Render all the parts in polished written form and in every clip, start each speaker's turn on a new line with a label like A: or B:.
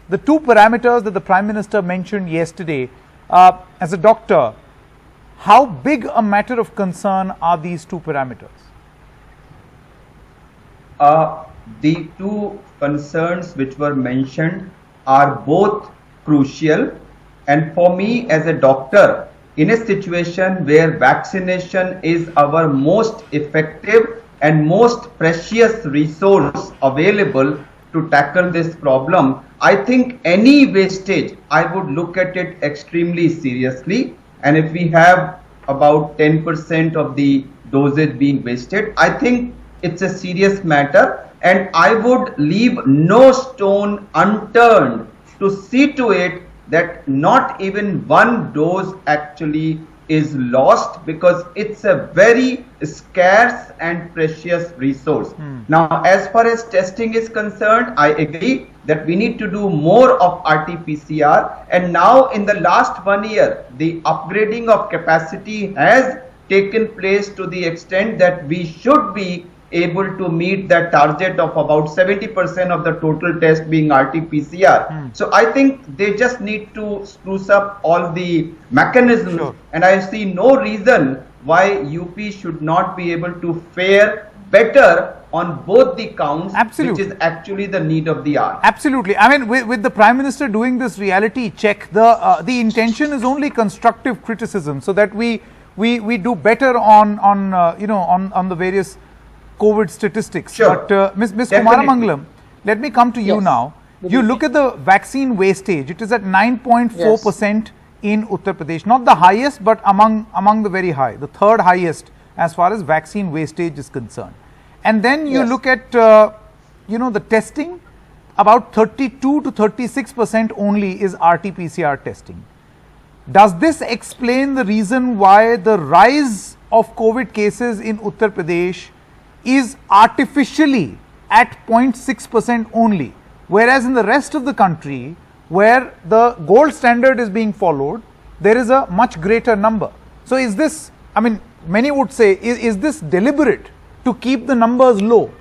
A: the two parameters that the Prime Minister mentioned yesterday, as a doctor, how big a matter of concern are these two parameters?
B: The two concerns which were mentioned are both crucial, and for me as a doctor, in a situation where vaccination is our most effective and most precious resource available to tackle this problem, I think any wastage, I would look at it extremely seriously. And if we have about 10% of the dosage being wasted, I think it's a serious matter, and I would leave no stone unturned to see to it that not even one dose actually is lost, because it's a very scarce and precious resource. Now, as far as testing is concerned, I agree that we need to do more of RT-PCR, and now in the last 1 year, the upgrading of capacity has taken place to the extent that we should be able to meet that target of about 70% of the total test being RT-PCR. So I think they just need to spruce up all the mechanisms, and I see no reason why UP should not be able to fare better on both the counts, which is actually the need of the hour.
A: Absolutely. I mean, with the Prime Minister doing this reality check, the intention is only constructive criticism, so that we do better on the various COVID statistics. But Ms. Kumaramangalam, let me come to you now. You look at the vaccine wastage, it is at 9.4% in Uttar Pradesh, not the highest, but among the very high, the third highest as far as vaccine wastage is concerned. And then you look at the testing, about 32 to 36% only is RT-PCR testing. Does this explain the reason why the rise of COVID cases in Uttar Pradesh is artificially at 0.6% only, whereas in the rest of the country, where the gold standard is being followed, there is a much greater number? So is this, I mean, many would say, is this deliberate to keep the numbers low?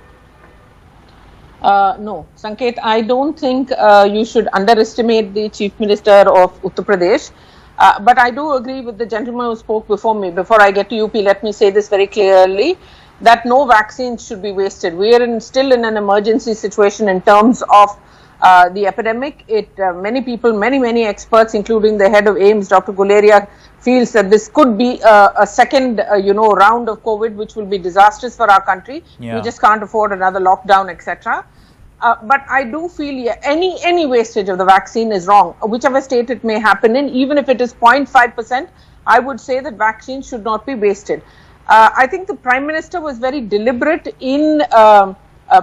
C: No, Sanket, I don't think you should underestimate the Chief Minister of Uttar Pradesh. But I do agree with the gentleman who spoke before me. Before I get to UP, let me say this very clearly, that no vaccines should be wasted. We are still in an emergency situation in terms of the epidemic. Many people, many experts, including the head of AIIMS, Dr. Guleria, feels that this could be a second, round of COVID, which will be disastrous for our country. We just can't afford another lockdown, etc. But I do feel any wastage of the vaccine is wrong, whichever state it may happen in. Even if it is 0.5%, I would say that vaccines should not be wasted. I think the Prime Minister was very deliberate in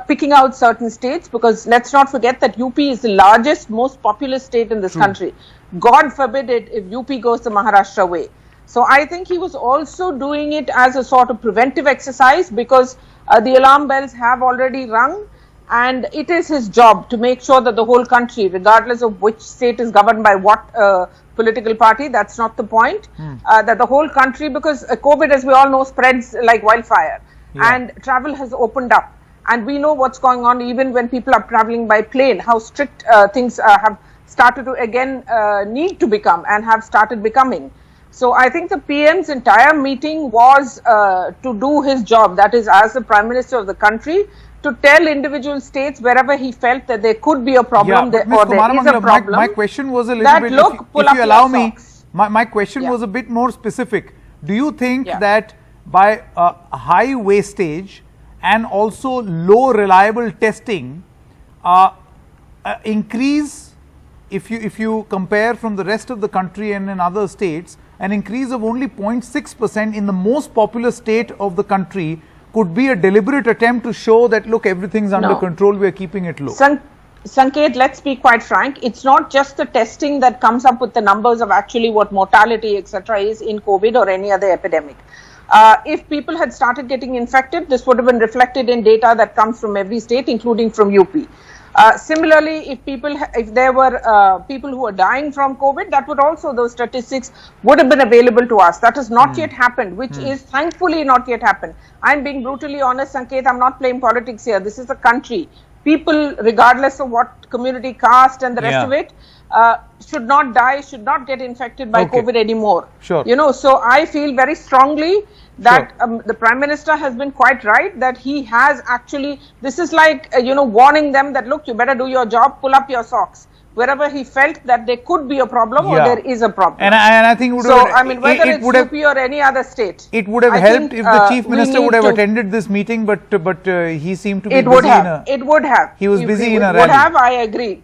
C: picking out certain states, because let's not forget that UP is the largest, most populous state in this country. God forbid it if UP goes the Maharashtra way. So I think he was also doing it as a sort of preventive exercise, because the alarm bells have already rung, and it is his job to make sure that the whole country, regardless of which state is governed by what political party, that's not the point, that the whole country, because COVID, as we all know, spreads like wildfire, and travel has opened up, and we know what's going on even when people are traveling by plane, how strict things have started to again need to become and have started becoming. So I think the PM's entire meeting was to do his job, that is, as the Prime Minister of the country, to tell individual states wherever he felt that there could be a problem, or there is a problem.
A: My question was a little bit, if you allow me, my question was a bit more specific. Do you think that by high wastage and also low reliable testing, increase, if you compare from the rest of the country and in other states, an increase of only 0.6% in the most populous state of the country could be a deliberate attempt to show that, look, everything's under control, we are keeping it low?
C: Sanket, let's be quite frank. It's not just the testing that comes up with the numbers of actually what mortality, etc. is in COVID or any other epidemic. If people had started getting infected, this would have been reflected in data that comes from every state, including from UP. Similarly, if there were people who are dying from COVID, that would also, those statistics would have been available to us. That has not yet happened, which is thankfully not yet happened. I'm being brutally honest, Sanket, I'm not playing politics here. This is the country. people, regardless of what community, caste and the rest
A: Yeah.
C: of it, should not die, should not get infected by
A: Okay.
C: COVID anymore.
A: Sure.
C: You know, so I feel very strongly that the Prime Minister has been quite right, that he has actually, this is like, you know, warning them that, look, you better do your job, pull up your socks. Wherever he felt that there could be a problem or
A: Yeah.
C: there is a problem.
A: And I think it would
C: So,
A: have,
C: I mean, whether
A: it
C: it's
A: would have,
C: UP or any other state.
A: it would have
C: I
A: helped
C: think,
A: if the Chief
C: we
A: Minister
C: need
A: would have
C: to-
A: attended this meeting, but he seemed to be
C: It
A: busy
C: would
A: in
C: have.
A: a.
C: It would have.
A: He was busy in a
C: Would
A: rally.
C: have, I agree.